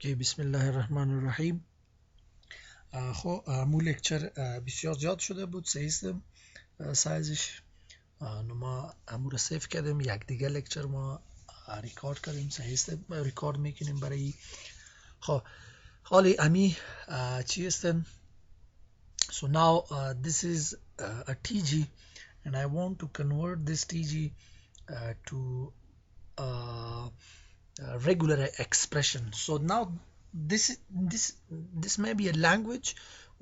اوکی بسم الله الرحمن الرحیم. مو لکچر بسیار زیاد شده بود، صحیح است سایزش. ما امو رو سیف کردیم، یک دیگه لکچر ما ریکارد کردیم، صحیح است، ریکارد میکنیم برای خب حالی امی چی هستن. So now this is a TG and I want to convert this TG to regular expression. So now this may be a language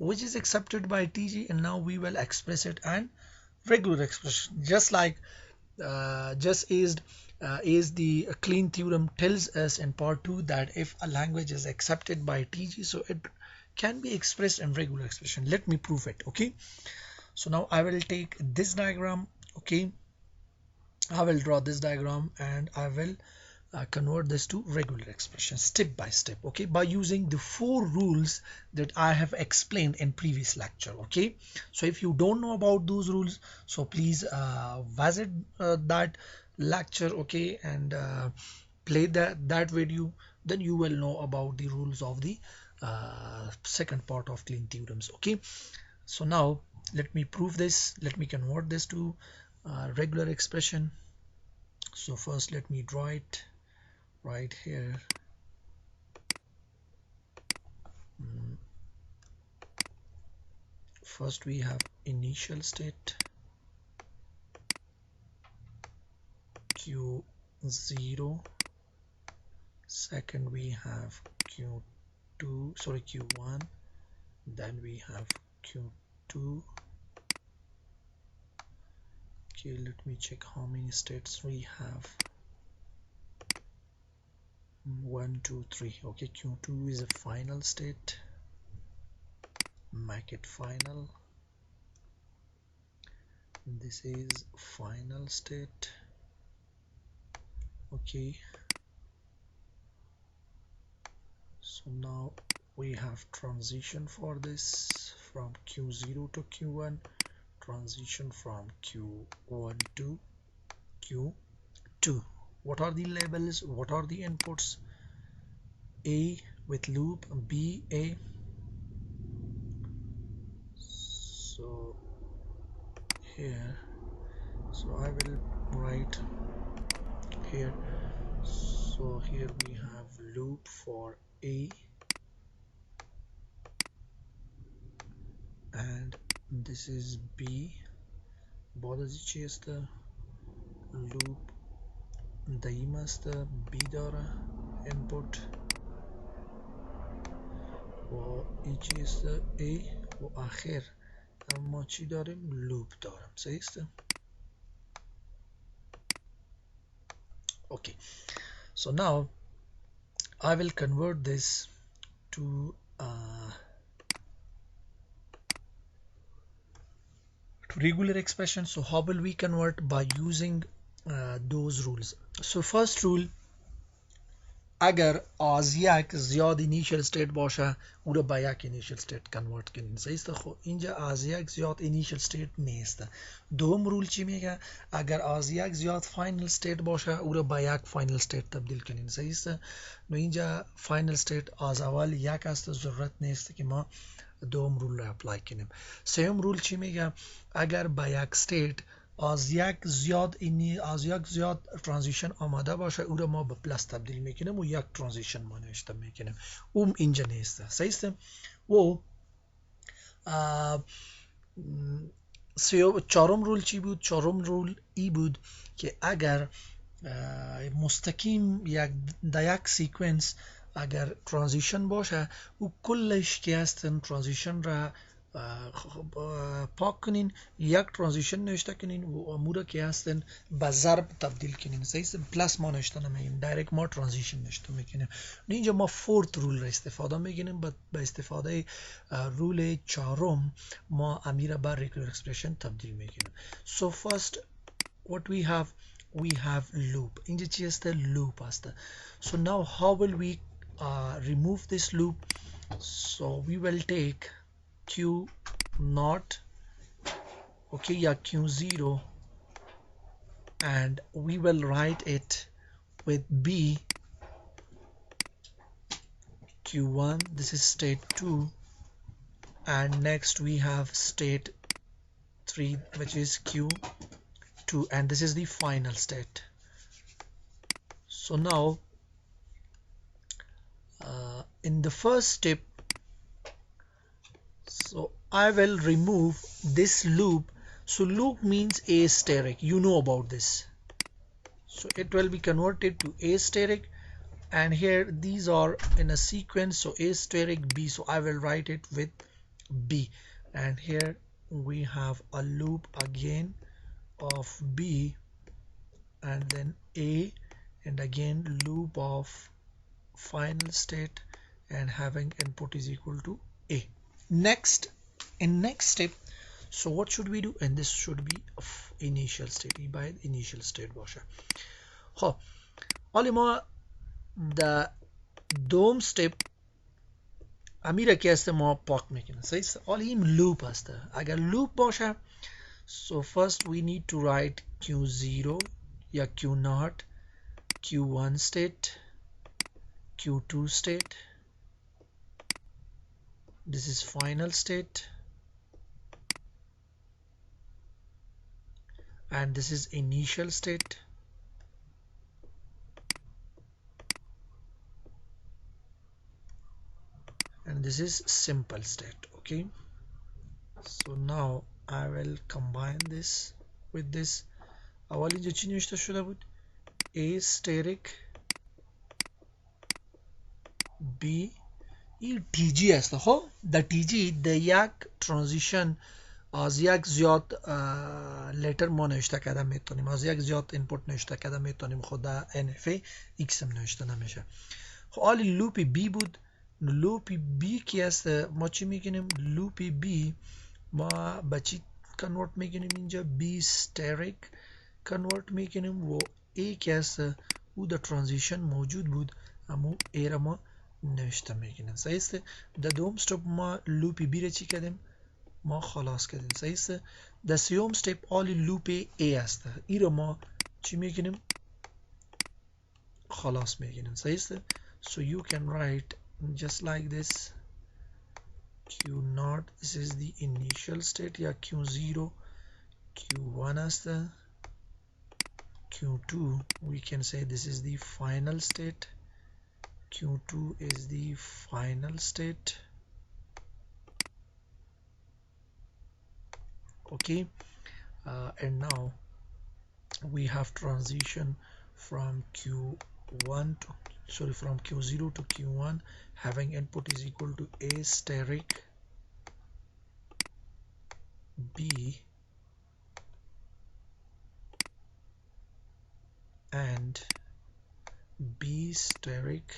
which is accepted by TG, and now we will express it and regular expression, just like just is the Kleen theorem tells us in part 2 that if a language is accepted by TG, so it can be expressed in regular expression. Let me prove it. Okay, so now I will take this diagram. Okay, I will draw this diagram and I will convert this to regular expression step by step, okay, by using the 4 rules that I have explained in previous lecture. Okay, so if you don't know about those rules, so please visit that lecture, okay, and play that video, then you will know about the rules of the second part of Kleen theorems. Okay, so now let me prove this. Let me convert this to regular expression. So first let me draw it right here. First we have initial state Q0, second we have Q1, then we have Q2. Okay, let me check how many states we have. 1 2 3. Okay, Q2 is a final state, make it final. This is final state. Okay, so now we have transition for this from Q0 to Q1, transition from Q1 to Q2. What are the labels? What are the inputs? A with loop, B, A. So here, so I will write here. So here we have loop for A, and this is B. Bodazıcı este loop daima este B داره input و ایچی este A و آخر ما چی داریم؟ لوپ دارم. صحیح است؟ Okay, so now I will convert this to regular expression. So how will we convert? By using those rules. So first rule, اگر از یک زیاد initial state باشه او رو به یک initial state convert کنین. صحیح است؟ خب اینجا از یک زیاد initial state نیست. دوم رول چی میگه؟ اگر از یک زیاد final state باشه او رو به یک final state تبدیل کنین. صحیح است؟ نو اینجا final state از اول یک است، ضرورت نیست که ما دوم رول رو اپلای کنیم. سوم رول چی میگه؟ اگر به یک state از یک زیاد ترانزیشن آماده باشه او رو ما به پلاس تبدیل میکنیم و یک ترانزیشن ما نوشته میکنیم. اینجا نیست. صحیح است؟ و چهارم رول چی بود؟ چهارم رول ای بود که اگر مستقیم در یک سیکونس اگر ترانزیشن باشه او کلش که هستن ترانزیشن را پاک کنین، یک ترانزیشن نوشته کنین و امور که هستن به ضرب تبدیل کنین. صحیح است؟ پلاس ما نوشته نمیگیم، دایرکت ما ترانزیشن نوشته میکنیم. اینجا ما فورت رول را استفاده میکنیم، به استفاده رول چهارم ما امیر به regular expression تبدیل میکنیم. So first what we have loop. اینجا چی است؟ loop است. So now how will we remove this loop? So we will take Q0, okay, yeah, Q0, and we will write it with B Q1, this is state 2, and next we have state 3, which is Q2, and this is the final state. So now in the first step, so I will remove this loop. So loop means asterisk, you know about this. So it will be converted to asterisk, and here these are in a sequence, so asterisk B, so I will write it with B, and here we have a loop again of B, and then A, and again loop of final state, and having input is equal to A. Next, in next step, so what should we do? And this should be initial state, by initial state باشه. خب حالا ما the دوم step امیر که هست ما پاک میکنه صحیح. حالا این لوپ هسته، اگر لوپ باشه so first we need to write Q0 یا Q0, Q1 state, Q2 state, this is final state, and this is initial state, and this is simple state. Okay, so now I will combine this with this. اول اینجا چی نوشته شده بود؟ asterisk B. این TG است. خب در TG در یک ترانزیشن از یک زیاد لتر ما نوشته کرده میتونیم، از یک زیاد اینپوت نوشته کرده میتونیم، خود در NFA X هم نوشته نمیشه. خب حالی لوپ B بود. لوپ B کی است؟ ما چی میگیم؟ لوپ B ما به چی کنورت میکنیم؟ اینجا B ستریک کنورت میکنیم و A کی است؟ او در ترانزیشن موجود بود، اما A را ما نوشته میکنیم. صحیح است؟ در دوم استپ ما لوپ B را چی کردیم؟ ما خلاص کردیم. صحیح است؟ در سیوم استپ آلی لوپ A است، ای را ما چی میکنیم؟ خلاص میکنیم. صحیح است؟ So you can write just like this. Q0, this is the initial state, या Q0, Q1 است. Q2, we can say this is the final state. Q2 is the final state. Okay, and now we have transition from Q0 to Q1, having input is equal to asterisk B and B asterisk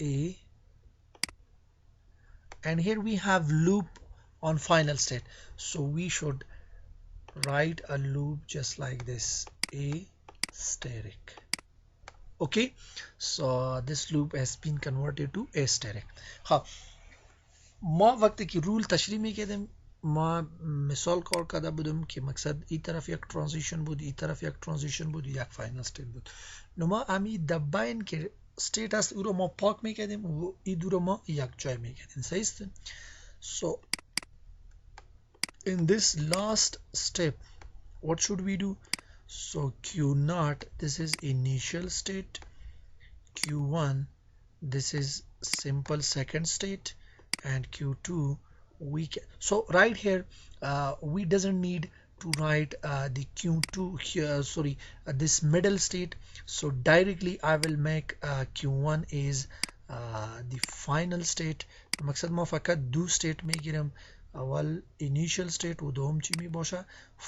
A, and here we have loop on final state, so we should write a loop just like this, A asterisk. Okay, so this loop has been converted to asterisk. ها ما وقتی که رول تشریح میکردیم ما مثال کار کرده بودم که مقصد این طرف یک ترانزیشن بود، این طرف یک ترانزیشن بود، یک فاینال استیت بود. نو ما امی دباین که استیت است او رو ما پاک میکردیم و این دو رو ما یک جای میکردیم. صحیح است؟ So in this last step what should we do? So Q0, this is initial state, Q1, this is simple second state, and Q2 we can, so right here we doesn't need to write the Q2 here, sorry, this middle state, so directly I will make Q1 is the final state. مقصد ما فقط دو state میگیرم، اول initial state و دوم چی می باشه؟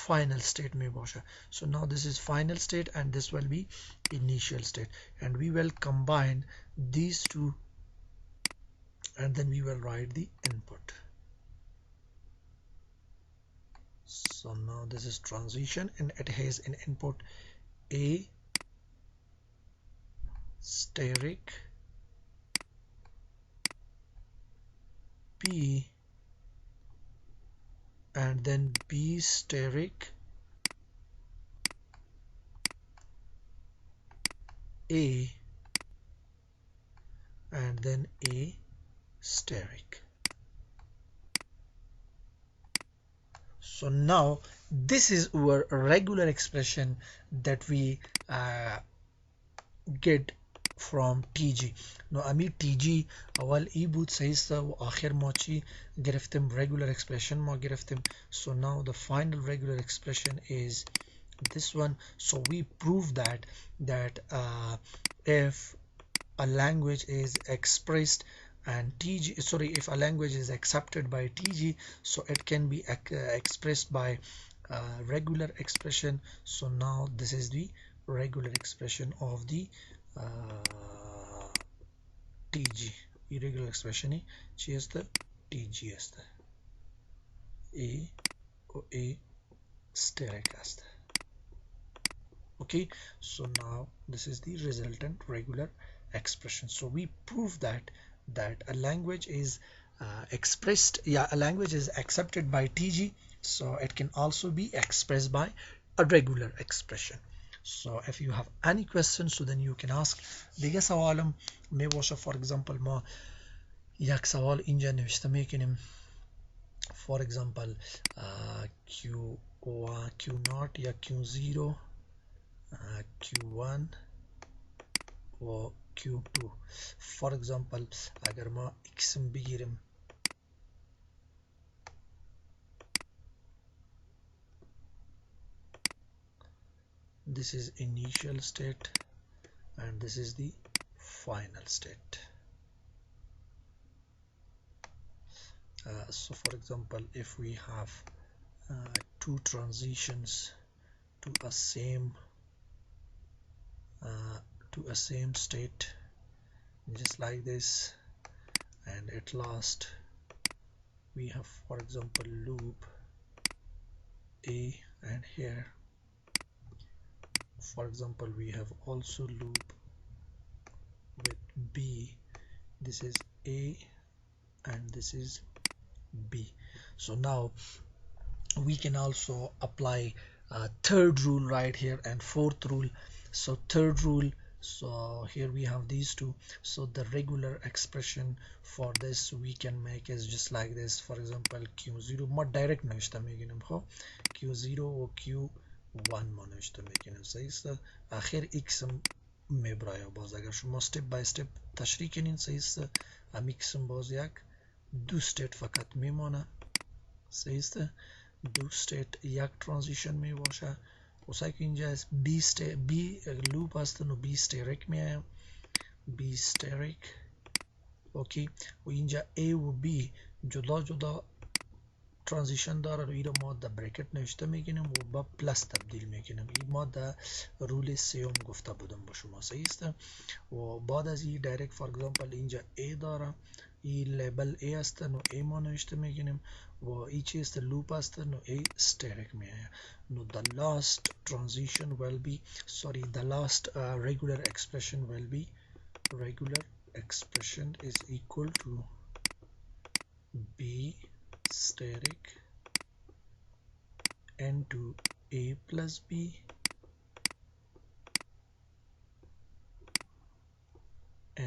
final state می باشه. So now this is final state and this will be initial state, and we will combine these two and then we will write the input. So now this is transition and it has an input A asterisk B and then B asterisk A and then a steric. So now this is our regular expression that we get from TG. Now أمي TG أول E بود سيستا وآخر ما چی گرفتم regular expression ما گرفتم. So now the final regular expression is this one. So we prove that if a language is expressed and TG, sorry, if a language is accepted by TG, so it can be expressed by regular expression. So now this is the regular expression of the TG. Irregular expression is the TG is the A steric است. Okay, so now this is the resultant regular expression. So we prove that a language is expressed, yeah, a language is accepted by TG, so it can also be expressed by a regular expression. So if you have any questions, so then you can ask. دیگه سوالم می باشه for example ما یک سوال اینجا نوشته میکنیم for example Q0 یا Q0 Q1 و Q2 for example اگر ما x بگیریم this is initial state and this is the final state. So for example if we have two transitions to a same state just like this, and at last we have for example loop A, and here for example we have also loop with B. This is A and this is B. So now we can also apply third rule right here and fourth rule. So third rule, so here we have these two. So the regular expression for this we can make is just like this. For example Q0 ما direct نوشته میگیم خب Q0 و Q1 ما نوشته میگیم صحیح است. آخر X میبرای باز اگر شما step by step تشریح کنین صحیح است. ام X باز یک دو state فقط میمانه صحیح است. دو state یک transition می باشه. واسه که اینجا B loop هست و B steric میایم B steric. اوکی و اینجا A و B جدا جدا ترانزیشن داره و ایرو ما در بریکت نوشته میگینیم و با پلس تبدیل میکنیم. این ما در رول سیوم گفته بودم با شما صحیح است. و بعد از این دایرکت فور اگزامپل اینجا A داره، این لیبل A است و A ما نوشته میگینیم و این چیست لوپ است و A static میایه. نو the last transition will be the last regular expression will be regular expression is equal to B static into A plus B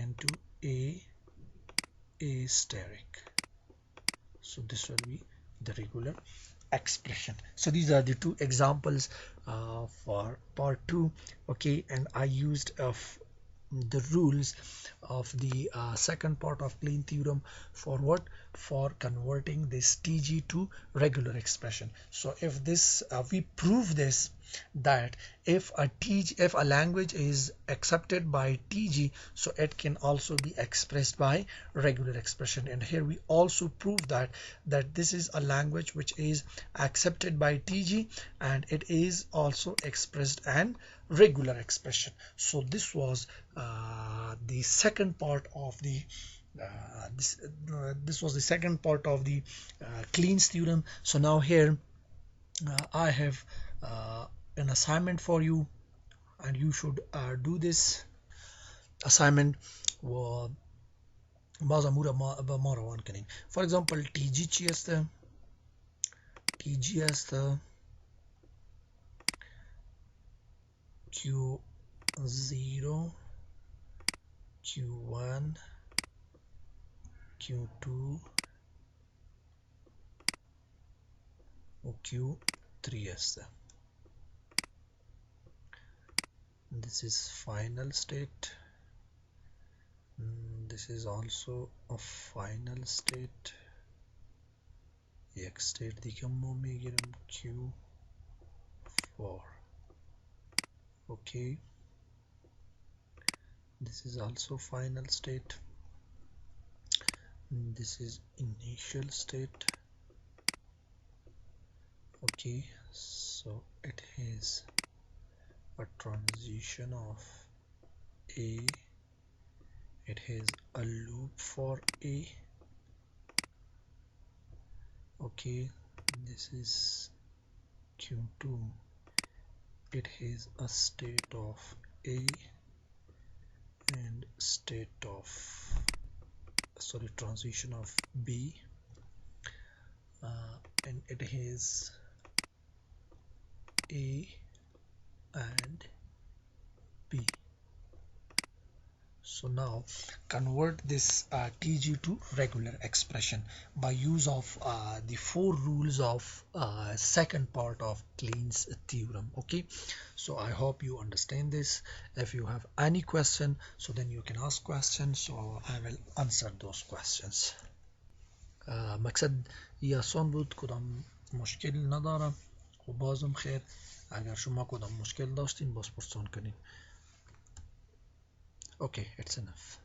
into A steric. So this will be the regular expression. So these are the two examples for part 2. Okay, and I used the rules of the second part of Kleen theorem for what? For converting this TG to regular expression. So if this we prove this, that if a language is accepted by TG, so it can also be expressed by regular expression. And here we also prove that this is a language which is accepted by TG and it is also expressed and regular expression. So this was the second part of the this was the second part of the Kleen's theorem. So now here I have an assignment for you, and you should do this assignment. For example, TG چی است؟ TG است Q0 Q1 Q2 و Q3 هسته. This is final state. This is also a final state. یک state دیگه ما میگیرم Q4. Okay, this is also final state. This is initial state. Okay, so it has a transition of A, it has a loop for A. Okay, this is Q2, it has a state of A and state of transition of B, and it has A and B. So now convert this TG to regular expression by use of the four rules of second part of Kleen's theorem. Okay, so I hope you understand this. If you have any question, so then you can ask questions, so I will answer those questions. مقصد یه آسان بود، کدام مشکل ندارم و بازم خیر اگر شما کدام مشکل داشتین باز پرسان کنین. Okay, it's enough.